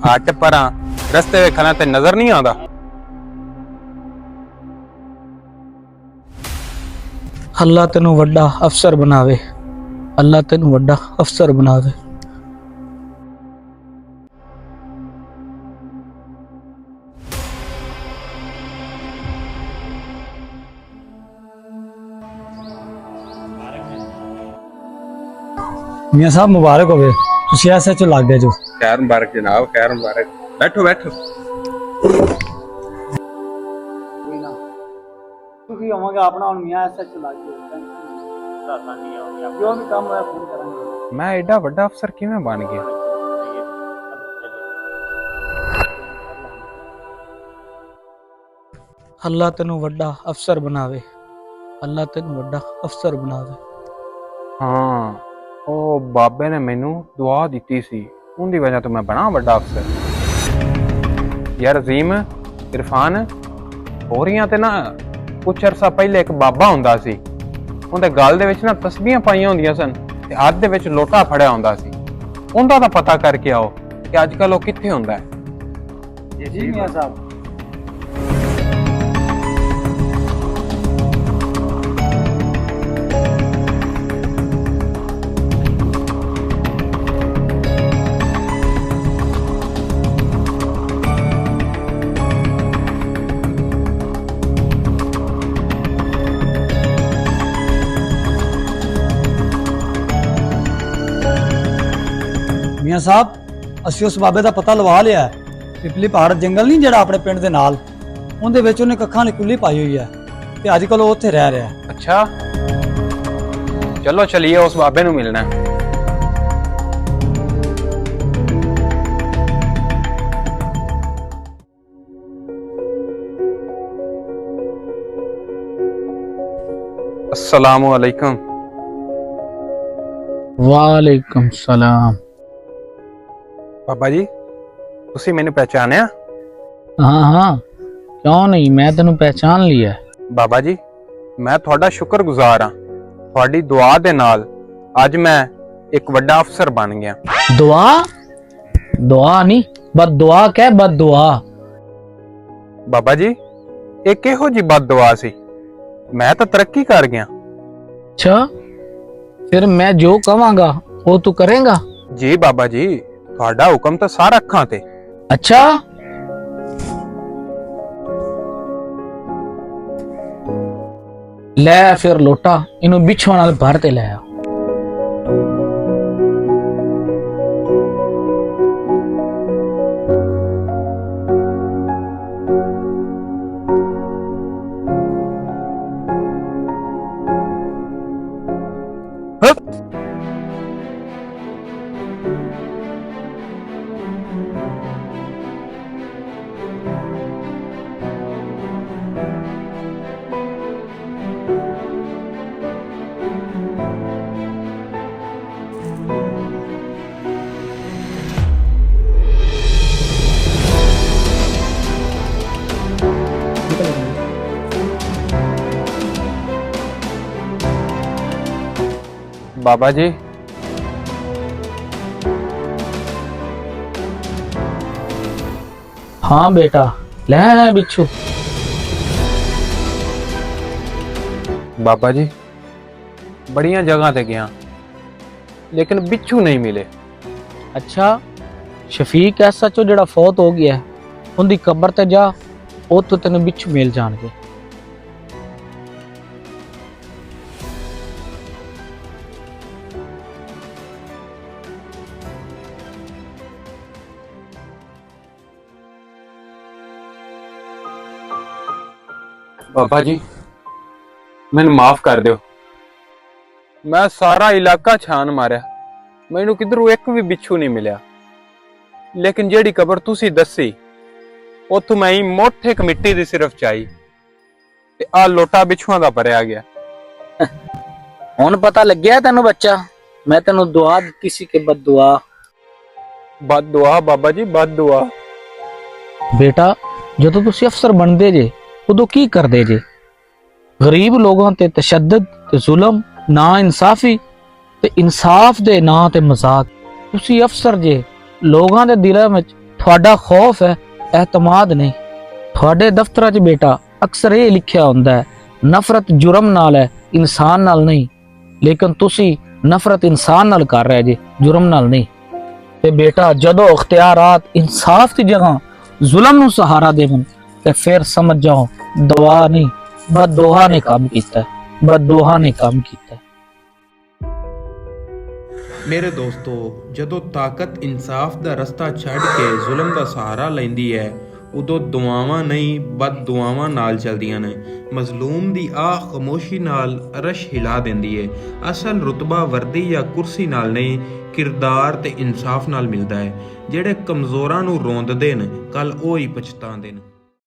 हट परा रस्ते वेखना ते नजर नहीं आंदा। अल्लाह तेनू वड्डा अफसर बनावे, अल्लाह तेनू वड्डा अफसर बनावे। मियां साहब मुबारक होवे, तुसी ऐसे चो लग गए जो। खैर मुबारक जनाब, खैर मुबारक। बैठो बैठो। ਤੁਸੀਂ ਆਵਾਂਗੇ ਆਪਣਾ ਹੁਣ ਮੀਆਂ ਐਸੇ ਚ ਲੱਗ ਗਏ, ਟੈਨਸ਼ਨ ਨਹੀਂ ਆਉਂਦੀ, ਜੋ ਵੀ ਕੰਮ ਹੋਇਆ ਫੋਨ ਕਰਾਂਗੇ। मैं एडा वड्डा अफसर किवें बन गया? अल्लाह तेनू वड्डा अफसर बनावे, अल्लाह तेनू वड्डा अफसर बनावे। हाँ ओ बाबे ने मैनू दुआ दी सी, उनकी वजह तो मैं बना वड्डा अफसर। यार अजीम इरफान हो रही ते ना कुछ अरसा पहले एक बाबा हुंदा सी, उनके गल दे विच ना तस्बीहां पाईयां हुंदियां सन ते हाथ दे विच लोटा फड़िया हुंदा सी। उनका तां पता करके आओ कि अजकल वो कित्थे हुंदा है। जी मियां साहब। मियां साहब ਅਸੀਂ ਉਸ ਬਾਬੇ ਦਾ ਪਤਾ ਲਵਾ ਲਿਆ ਹੈ। ਪਿਪਲੀ ਪਹਾੜ ਜੰਗਲ ਨਹੀਂ ਜਿਹੜਾ ਆਪਣੇ ਪਿੰਡ ਦੇ ਨਾਲ, ਉਹਦੇ ਵਿੱਚ ਉਹਨੇ ਕੱਖਾਂ ਦੀ ਕੁੱਲੀ ਪਾਈ ਹੋਈ ਹੈ ਤੇ ਅੱਜ ਕੱਲ ਉਹ ਉੱਥੇ ਰਹਿ ਰਿਹਾ ਹੈ। अच्छा चलो चलिए उस बाबे नू मिलना है। अस्सलामु अलैकुम। वालेकुम सलाम। बाबा जी तुसी मैनू पहचानिया? हाँ हाँ क्यों नहीं, मैं तेनू पहचान लिया। बाबा जी मैं थोड़ा शुक्रगुजार हाँ, थोड़ी दुआ दे नाल अज मैं एक वड्डा अफसर बन गया। दुआ? दुआ नहीं, बद दुआ कह, बद दुआ। बाबा जी ये किहो जी बद दुआ सी, मैं तो तरक्की कर गया। अच्छा फिर मैं जो कहांगा वो तू करेगा? जी बाबा जी थोड़ा हुक्म तो सारा अखां ते। अच्छा ले फिर लोटा इनू बिछुआ नाल भर ते ले आ। बाबा जी हाँ बेटा ले बिच्छू। बाबा जी बड़िया जगह ते गया लेकिन बिच्छू नहीं मिले। अच्छा शफीक ऐसा चो जड़ा फौत हो गया है, उनकी कब्र ते जा, ओ तो तेन बिच्छू मिल जाणगे। बाबा जी मैनू माफ कर दो, मैं सारा इलाका छान मारिया, मैनू किधरों एक भी बिच्छू नहीं मिलिया। लेकिन जेड़ी कबर तुसी दसी उथों मैं मोटे एक मिट्टी दी सिर्फ चाही ते आ लोटा बिच्छुआं दा भरिया गया। हुण पता लग गया तेनू बच्चा, मैं तेनू दुआ दी सी कि बद दुआ। बद दुआ बाबा जी बद दुआ। बेटा जदों तुसी अफसर बनदे जे उदों की करदे जे? गरीब लोगों ते तशद्दद ते जुल्म, ना इंसाफी ते इंसाफ दे ना ते मजाक। तुसी अफसर जे लोगों दे दिलां विच ਤੁਹਾਡਾ ਖੌਫ ਹੈ, ਇਤਮਾਦ ਨਹੀਂ। ਤੁਹਾਡੇ ਦਫ਼ਤਰਾਂ 'ਚ ਬੇਟਾ ਅਕਸਰ ਇਹ ਲਿਖਿਆ ਹੁੰਦਾ ਹੈ, ਨਫ਼ਰਤ ਜੁਰਮ ਨਾਲ ਹੈ, ਇਨਸਾਨ ਨਾਲ ਨਹੀਂ। ਲੇਕਿਨ ਤੁਸੀਂ ਨਫ਼ਰਤ ਇਨਸਾਨ ਨਾਲ ਕਰ ਰਹੇ ਜੇ, ਜੁਰਮ ਨਾਲ ਨਹੀਂ। ਤੇ ਬੇਟਾ ਜਦੋਂ ਇਖਤਿਆਰਾਤ ਇਨਸਾਫ ਦੀ ਜਗ੍ਹਾ ਜ਼ੁਲਮ ਨੂੰ ਸਹਾਰਾ ਦੇਵਨ ਤੇ ਫਿਰ ਸਮਝ ਜਾਓ ਦੁਆ ਨਹੀਂ ਬਦਦੁਆ ਨੇ ਕੰਮ ਕੀਤਾ ਹੈ, ਬਦਦੁਆ ਨੇ ਕੰਮ ਕੀਤਾ ਹੈ। ਮੇਰੇ ਦੋਸਤੋ, ਜਦੋਂ ਤਾਕਤ ਇਨਸਾਫ ਦਾ ਰਸਤਾ ਛੱਡ ਕੇ ਜ਼ੁਲਮ ਦਾ ਸਹਾਰਾ ਲੈਂਦੀ ਹੈ, ਉਦੋਂ ਦੁਆਵਾਂ ਨਹੀਂ ਬਦਦੁਆਵਾਂ ਨਾਲ ਚਲਦੀਆਂ ਨੇ। ਮਜ਼ਲੂਮ ਦੀ ਆਹ ਖਾਮੋਸ਼ੀ ਨਾਲ ਅਰਸ਼ ਹਿਲਾ ਦਿੰਦੀ ਹੈ। ਅਸਲ ਰੁਤਬਾ ਵਰਦੀ ਜਾਂ ਕੁਰਸੀ ਨਾਲ ਨਹੀਂ, ਕਿਰਦਾਰ ਤੇ ਇਨਸਾਫ ਨਾਲ ਮਿਲਦਾ ਹੈ। ਜਿਹੜੇ ਕਮਜ਼ੋਰਾਂ ਨੂੰ ਰੋਂਦਦੇ ਨੇ, ਕੱਲ ਉਹ ਹੀ ਪਛਤਾਉਂਦੇ ਨੇ।